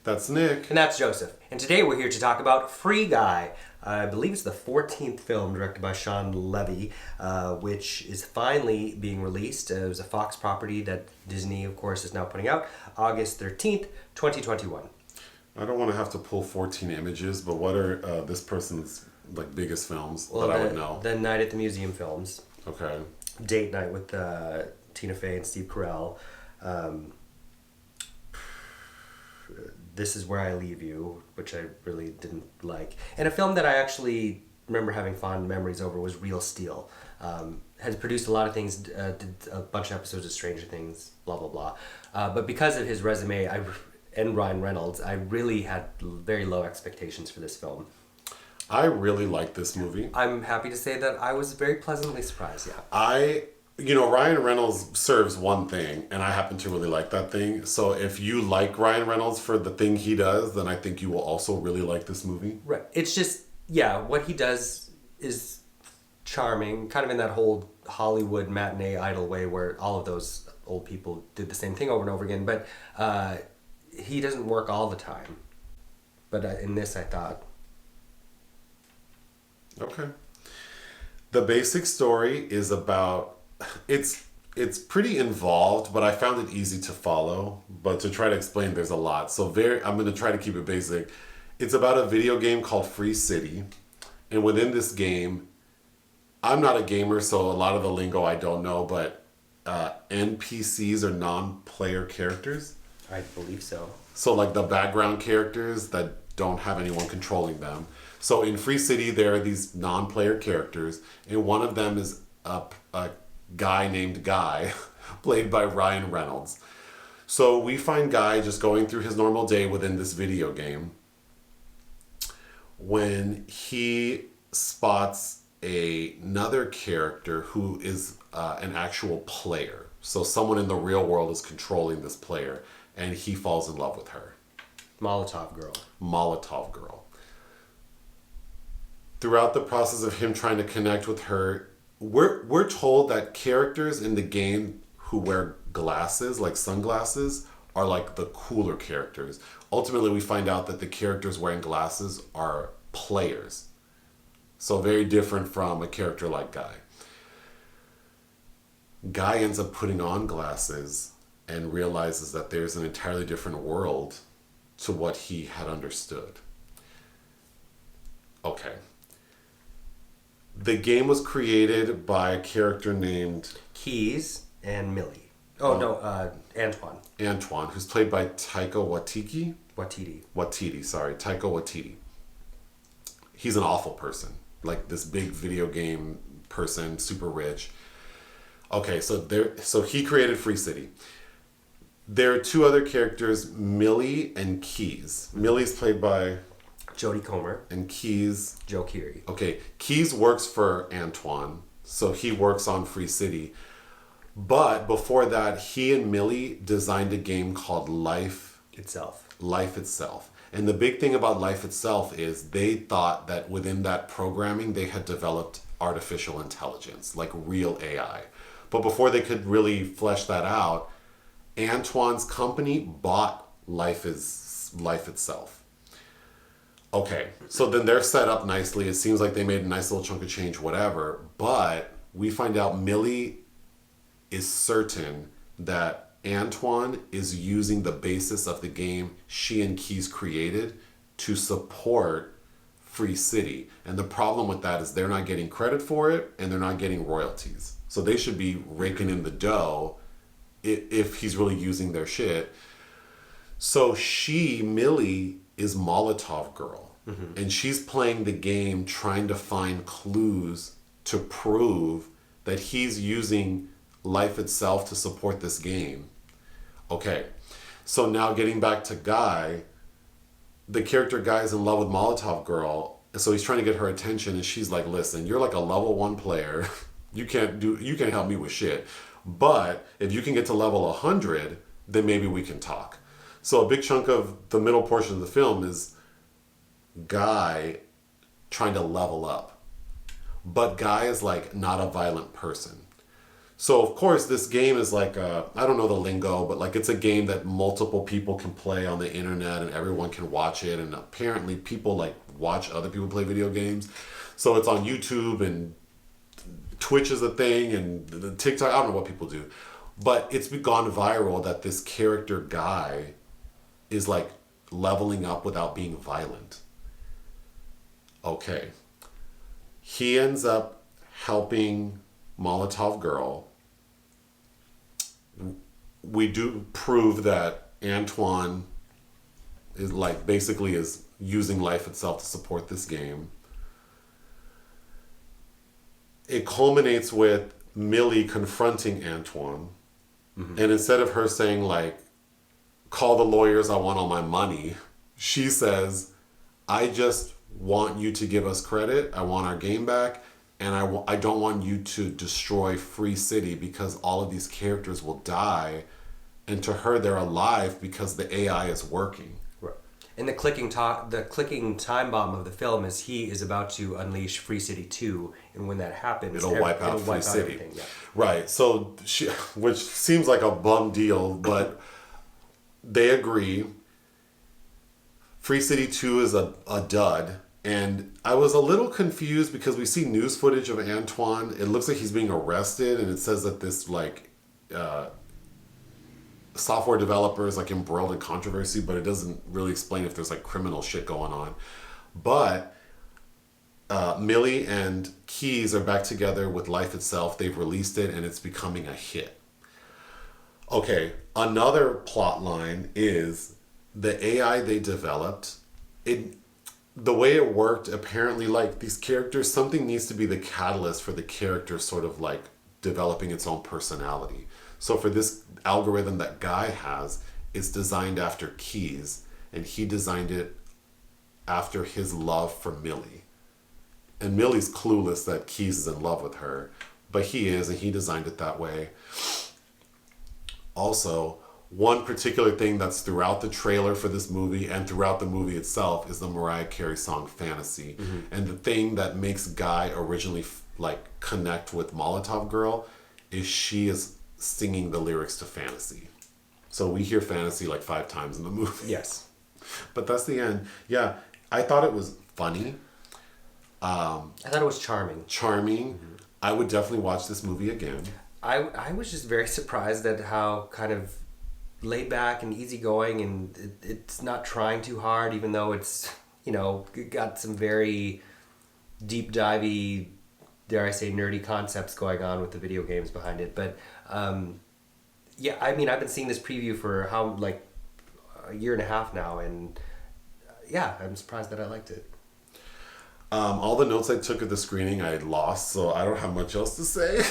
That's Nick. And that's Joseph. And today we're here to talk about Free Guy. I believe it's the 14th film directed by Shawn Levy, which is finally being released. It was a Fox property that Disney, of course, is now putting out August 13th, 2021. I don't want to have to pull 14 images, but what are this person's biggest films that I would know? The Night at the Museum films. Okay. Date Night with Tina Fey and Steve Carell. This Is Where I Leave You, which I really didn't like. And a film that I actually remember having fond memories over was Real Steel. Has produced a lot of things, did a bunch of episodes of Stranger Things, blah, blah, blah. But because of his resume and Ryan Reynolds, I really had very low expectations for this film. I really like this movie. I'm happy to say that I was very pleasantly surprised, yeah. Ryan Reynolds serves one thing, and I happen to really like that thing. So if you like Ryan Reynolds for the thing he does, then I think you will also really like this movie. Right. It's just, what he does is charming, kind of in that whole Hollywood matinee idol way where all of those old people did the same thing over and over again. But he doesn't work all the time. But in this, I thought... Okay. The basic story is about... It's pretty involved, but I found it easy to follow. But to try to explain, there's a lot. So I'm going to try to keep it basic. It's about a video game called Free City. And within this game, I'm not a gamer, so a lot of the lingo I don't know, but NPCs are non-player characters. I believe so. So the background characters that don't have anyone controlling them. So in Free City, there are these non-player characters, and one of them is a guy named Guy, played by Ryan Reynolds. So we find Guy just going through his normal day within this video game when he spots another character who is an actual player. So someone in the real world is controlling this player, and he falls in love with her. Molotov Girl. Throughout the process of him trying to connect with her, we're told that characters in the game who wear glasses, like sunglasses, are the cooler characters. Ultimately, we find out that the characters wearing glasses are players. So very different from a character like Guy. Guy ends up putting on glasses and realizes that there's an entirely different world to what he had understood. Okay. The game was created by a character named... McKeys and Millie. Antwan. Antwan, who's played by Taika Waititi. Taika Waititi. He's an awful person. This big video game person, super rich. Okay, so he created Free City. There are two other characters, Millie and Keys. Millie's played by... Jodie Comer. And Keys... Joe Keery. Okay, Keys works for Antwan, so he works on Free City. But before that, he and Millie designed a game called Life Itself. And the big thing about Life Itself is they thought that within that programming, they had developed artificial intelligence, real AI. But before they could really flesh that out, Antwan's company bought Life Itself. Okay, so then they're set up nicely. It seems like they made a nice little chunk of change, whatever. But we find out Millie is certain that Antwan is using the basis of the game she and Keys created to support Free City. And the problem with that is they're not getting credit for it and they're not getting royalties. So they should be raking in the dough if he's really using their shit. So Millie, is Molotov Girl. Mm-hmm. And she's playing the game trying to find clues to prove that he's using Life Itself to support this game. Okay, so now getting back to Guy, the character Guy is in love with Molotov Girl, so he's trying to get her attention, and she's like, listen, you're a level 1 player. You can't help me with shit. But if you can get to level 100, then maybe we can talk. So a big chunk of the middle portion of the film is Guy trying to level up. But Guy is not a violent person. So of course this game is like I don't know the lingo, but like it's a game that multiple people can play on the internet and everyone can watch it. And apparently people like watch other people play video games. So it's on YouTube and Twitch is a thing and the TikTok. I don't know what people do, but it's gone viral that this character guy is like leveling up without being violent. Okay. He ends up helping Molotov Girl. We do prove that Antwan is like basically is using life itself to support this game. It culminates with Millie confronting Antwan. Mm-hmm. And instead of her saying like, call the lawyers, I want all my money, she says, I just want you to give us credit. I want our game back. And I don't want you to destroy Free City because all of these characters will die. And to her, they're alive because the AI is working. Right. And the clicking time bomb of the film is he is about to unleash Free City 2. And when that happens, it'll wipe out Free City. Yeah. Right. So, which seems like a bum deal, but they agree. Free City 2 is a dud. And I was a little confused because we see news footage of Antwan. It looks like he's being arrested, and it says that this like software developer is like embroiled in controversy, but it doesn't really explain if there's like criminal shit going on. But Millie and Keys are back together with Life Itself. They've released it, and it's becoming a hit. Okay, another plot line is the AI they developed. The way it worked, apparently, like, these characters, something needs to be the catalyst for the character sort of, like, developing its own personality. So for this algorithm that Guy has, it's designed after Keys, and he designed it after his love for Millie. And Millie's clueless that Keys is in love with her, but he is, and he designed it that way. Also, one particular thing that's throughout the trailer for this movie and throughout the movie itself is the Mariah Carey song Fantasy. Mm-hmm. And the thing that makes Guy originally connect with Molotov Girl is she is singing the lyrics to Fantasy. So we hear Fantasy like 5 times in the movie. Yes. But that's the end. Yeah, I thought it was funny. I thought it was charming. Mm-hmm. I would definitely watch this movie again. I was just very surprised at how kind of laid back and easygoing, and it's not trying too hard, even though it's, got some very deep divey, dare I say, nerdy concepts going on with the video games behind it. But yeah, I mean, I've been seeing this preview for a year and a half now, and yeah, I'm surprised that I liked it. All the notes I took at the screening I lost, so I don't have much else to say.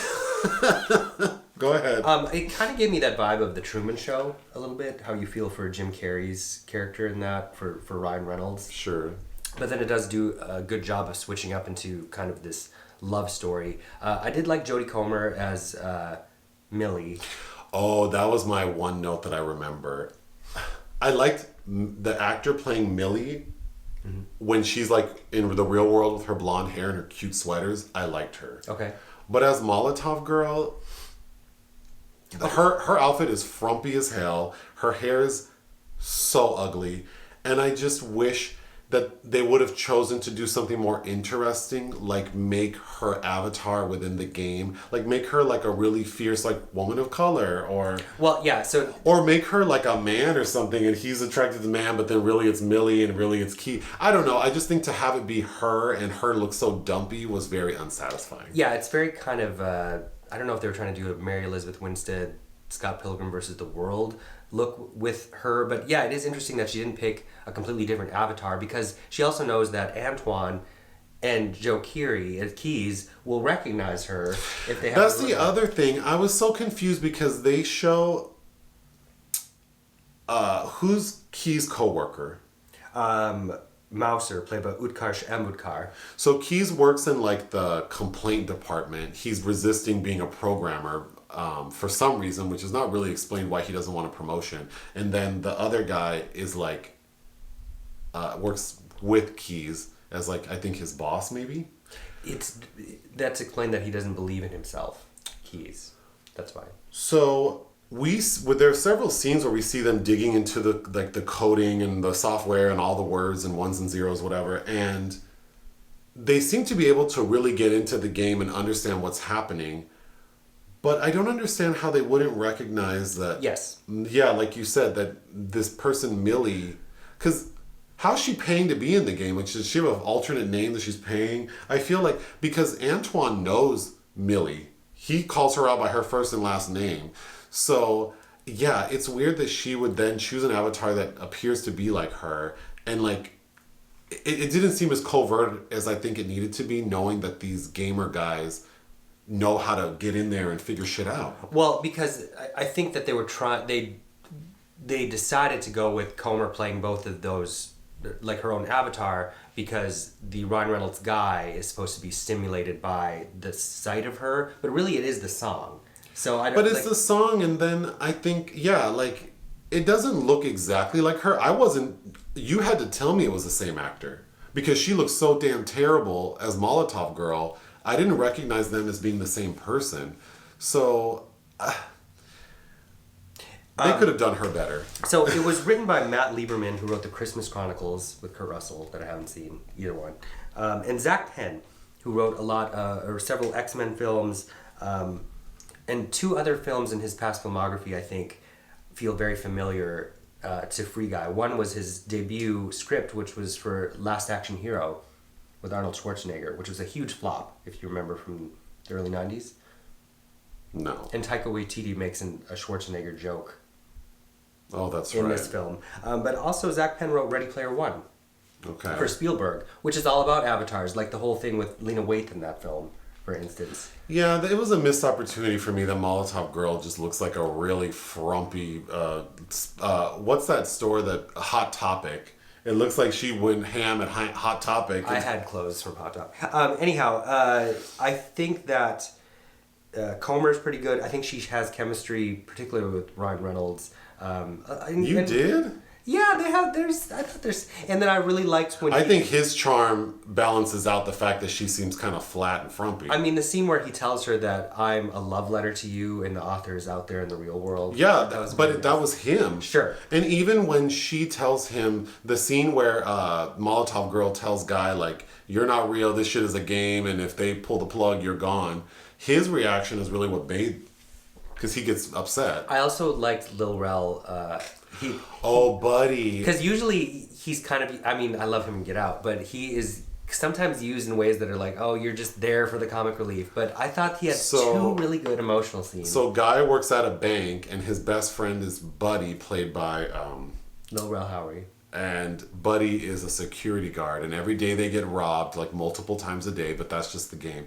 Go ahead. It kind of gave me that vibe of The Truman Show a little bit, how you feel for Jim Carrey's character in that, for Ryan Reynolds. Sure. But then it does do a good job of switching up into kind of this love story. I did like Jodie Comer as Millie. Oh, that was my one note that I remember. I liked the actor playing Millie. Mm-hmm. When she's like in the real world with her blonde hair and her cute sweaters, I liked her. Okay. But as Molotov Girl, her outfit is frumpy as hell. Her hair is so ugly. And I just wish that they would have chosen to do something more interesting, like make her avatar within the game, like make her like a really fierce like woman of color, or or make her like a man or something, and he's attracted to man, but then really it's Millie and really it's Key. I don't know. I just think to have it be her and her look so dumpy was very unsatisfying. Yeah, it's very kind of I don't know if they were trying to do a Mary Elizabeth Winstead, Scott Pilgrim versus the World look with her, but yeah, it is interesting that she didn't pick a completely different avatar, because she also knows that Antwan and Joe Keery at Keys will recognize her if they have. That's the other thing. I was so confused because they show who's Keys' co-worker? Mouser, played by Utkarsh Ambudkar. So Keys works in like the complaint department. He's resisting being a programmer for some reason, which is not really explained why he doesn't want a promotion. And then the other guy is like works with Keys as like, I think his boss maybe. That's explained that he doesn't believe in himself, Keys. That's fine. So there are several scenes where we see them digging into the coding and the software and all the words and ones and zeros, whatever, and they seem to be able to really get into the game and understand what's happening. But I don't understand how they wouldn't recognize that. Yes. Yeah, like you said, that this person, Millie, because how's she paying to be in the game? Like, does she have an alternate name that she's paying? I feel like, because Antwan knows Millie, he calls her out by her first and last name. So, yeah, it's weird that she would then choose an avatar that appears to be like her. And, like, it didn't seem as covert as I think it needed to be, knowing that these gamer guys know how to get in there and figure shit out. Well, because I think that they were they decided to go with Comer playing both of those, like her own avatar, because the Ryan Reynolds guy is supposed to be stimulated by the sight of her, but really it is the song. So I don't. But it's the song, and then I think, yeah, like, it doesn't look exactly like her. You had to tell me it was the same actor, because she looks so damn terrible as Molotov Girl. I didn't recognize them as being the same person. So they could have done her better. So it was written by Matt Lieberman, who wrote the Christmas Chronicles with Kurt Russell, that I haven't seen either one, and Zach Penn, who wrote or several X-Men films, and 2 other films in his past filmography. I think feel very familiar to Free Guy. One was his debut script, which was for Last Action Hero with Arnold Schwarzenegger, which was a huge flop, if you remember, from the early 90s. No. And Taika Waititi makes a Schwarzenegger joke. Oh, that's in right. this film. But also Zach Penn wrote Ready Player One. Okay. For Spielberg, which is all about avatars, like the whole thing with Lena Waithe in that film, for instance. Yeah, it was a missed opportunity for me. The Molotov Girl just looks like a really frumpy, what's that store, that Hot Topic? It looks like she went ham at Hot Topic. I had clothes from Hot Topic. Anyhow, I think that Comer is pretty good. I think she has chemistry, particularly with Ryan Reynolds. You did? Yeah, they have. And then I really liked when. I think his charm balances out the fact that she seems kind of flat and frumpy. I mean, the scene where he tells her that I'm a love letter to you, and the author is out there in the real world. Yeah, that was him. Sure. And even when she tells him, the scene where Molotov Girl tells Guy, like, you're not real, this shit is a game, and if they pull the plug, you're gone. His reaction is really what made, because he gets upset. I also liked Lil Rel. Buddy. Because usually he's kind of, I mean, I love him in Get Out, but he is sometimes used in ways that are like, oh, you're just there for the comic relief. But I thought he had 2 really good emotional scenes. So Guy works at a bank, and his best friend is Buddy, played by Lil Rel Howery. And Buddy is a security guard, and every day they get robbed, like multiple times a day, but that's just the game.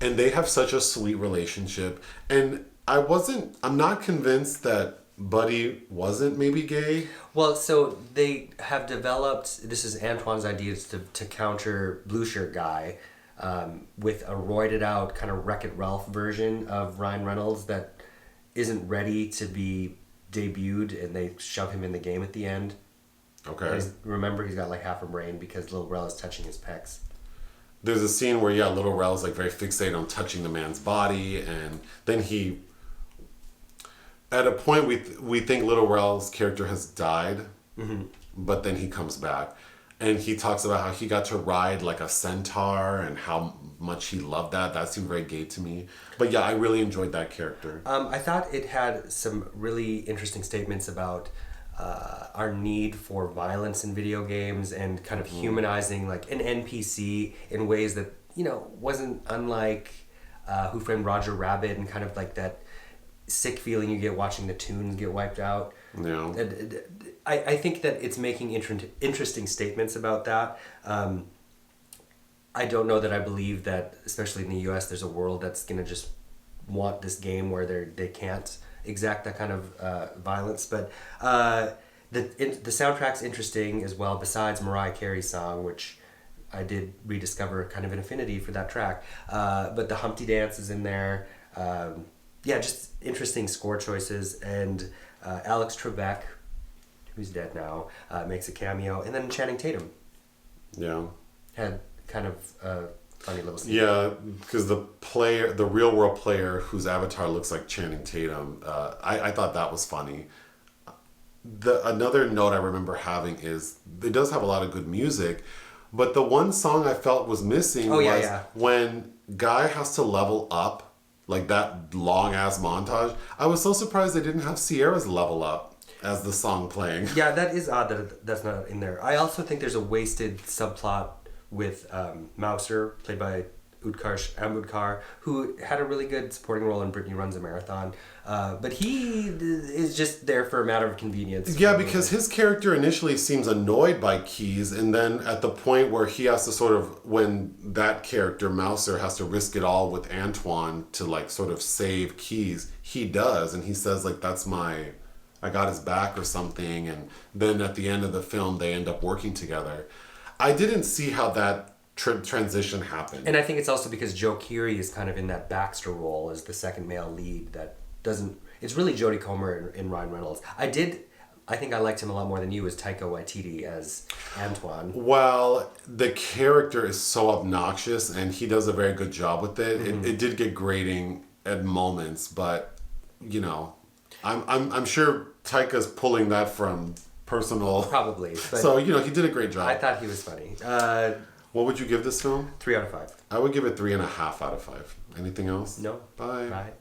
And they have such a sweet relationship. And I'm not convinced that Buddy wasn't maybe gay. Well, so they have developed, this is Antwan's idea, to counter Blue Shirt Guy with a roided out kind of Wreck-It Ralph version of Ryan Reynolds that isn't ready to be debuted, and they shove him in the game at the end. Okay. Remember, he's got like half a brain because Lil Rel is touching his pecs. There's a scene where, Lil Rel is like very fixated on touching the man's body, and then he... At a point, we think Lil Rel's character has died, but then he comes back. And he talks about how he got to ride like a centaur and how much he loved that. That seemed very gay to me. But yeah, I really enjoyed that character. I thought it had some really interesting statements about our need for violence in video games and kind of humanizing like an NPC in ways that, wasn't unlike Who Framed Roger Rabbit, and kind of like that sick feeling you get watching the tunes get wiped out. Yeah. I think that it's making interesting statements about that. I don't know that I believe that, especially in the US, there's a world that's going to just want this game where they can't exact that kind of violence. But the soundtrack's interesting as well, besides Mariah Carey's song, which I did rediscover kind of an affinity for that track. But the Humpty Dance is in there. Just interesting score choices. And Alex Trebek, who's dead now, makes a cameo. And then Channing Tatum. Yeah. Had kind of a funny little scene. Yeah, because the real world player whose avatar looks like Channing Tatum, I thought that was funny. Another note I remember having is it does have a lot of good music, but the one song I felt was missing was when Guy has to level up, like that long ass montage. I was so surprised they didn't have Sierra's level up as the song playing. Yeah, that is odd that that's not in there. I also think there's a wasted subplot with Mouser, played by Utkarsh Ambudkar, who had a really good supporting role in Brittany Runs a Marathon. But he is just there for a matter of convenience. Yeah, because his character initially seems annoyed by Keys, and then at the point where he has to sort of, when that character, Mouser, has to risk it all with Antwan to like sort of save Keys, he does, and he says like, I got his back or something, and then at the end of the film they end up working together. I didn't see how that transition happened. And I think it's also because Joe Keery is kind of in that Baxter role as the second male lead that doesn't... It's really Jodie Comer and Ryan Reynolds. I think I liked him a lot more than you as Taika Waititi as Antwan. Well, the character is so obnoxious and he does a very good job with it. Mm-hmm. It did get grating at moments, but you know, I'm sure Taika's pulling that from personal... Probably. So, you know, he did a great job. I thought he was funny. What would you give this film? 3 out of 5. I would give it 3.5 out of 5. Anything else? No. Bye. Bye.